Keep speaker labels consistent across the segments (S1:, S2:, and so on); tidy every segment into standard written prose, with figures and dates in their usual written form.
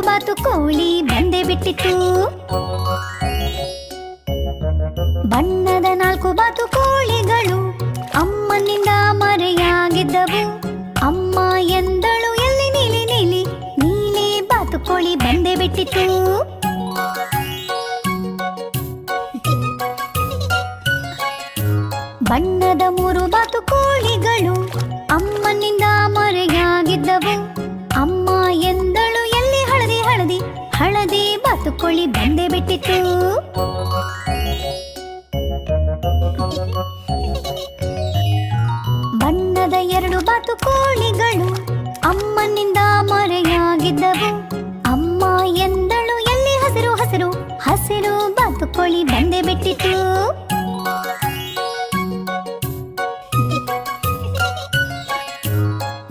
S1: ಬಾತುಕೋಳಿ ಬಂದೇ ಬಿಟ್ಟಿತು. ಬಣ್ಣದ 4 ಬಾತುಕೋಳಿಗಳು ಅಮ್ಮನಿಂದ ಮರೆಯಾಗಿದ್ದವು. ಅಮ್ಮ ಎಂದಳು ಎಲ್ಲಿ ನೀಲಿ ನೀಲಿ, ನೀಲಿ ಬಾತುಕೋಳಿ ಬಂದೇ ಬಿಟ್ಟಿತು. ಬಣ್ಣದ 3 ಬಾತುಕೋಳಿಗಳು ಅಮ್ಮನಿಂದ ಮರೆಯಾಗಿದ್ದವು. ಅಮ್ಮ ಎಂದಳು ಎಲ್ಲಿ ಹಳದಿ ಹಳದಿ, ಹಳದಿ ಬಾತುಕೋಳಿ ಬಂದೇ ಬಿಟ್ಟಿತು. ಬಣ್ಣದ 2 ಬಾತುಕೋಳಿಗಳು ಅಮ್ಮನಿಂದ ಮರೆಯಾಗಿದ್ದವು. ಅಮ್ಮ ಎಂದಳು ಎಲ್ಲಿ ಹಸಿರು ಹಸಿರು, ಹಸಿರು ಬಾತುಕೋಳಿ ಬಂದೇ ಬಿಟ್ಟಿತು.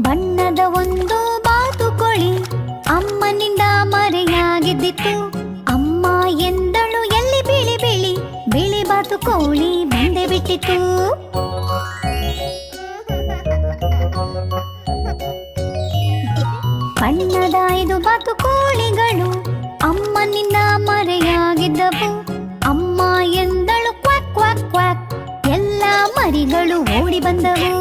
S1: ಬಣ್ಣದ 1 ಬಾತುಕೋಳಿ ಅಮ್ಮನಿಂದ ಮರೆಯಾಗಿದ್ದಿತ್ತು. ಅಮ್ಮ ಎಂದಳು ಎಲ್ಲಿ ಬಿಳಿ ಬಿಳಿ, ಬಿಳಿ ಬಾತುಕೋಳಿ ಬಂದೇ ಬಿಟ್ಟಿತು. ಬಣ್ಣದ 5 ಬಾತುಕೋಳಿಗಳು ಅಮ್ಮನಿಂದ ಮರೆಯಾಗಿದ್ದವು. ಅಮ್ಮ ಎಂದಳು ಕ್ವಾಕ್ ಕ್ವಾಕ್ ಕ್ವಾಕ್, ಎಲ್ಲ ಮರಿಗಳು ಓಡಿ ಬಂದವು.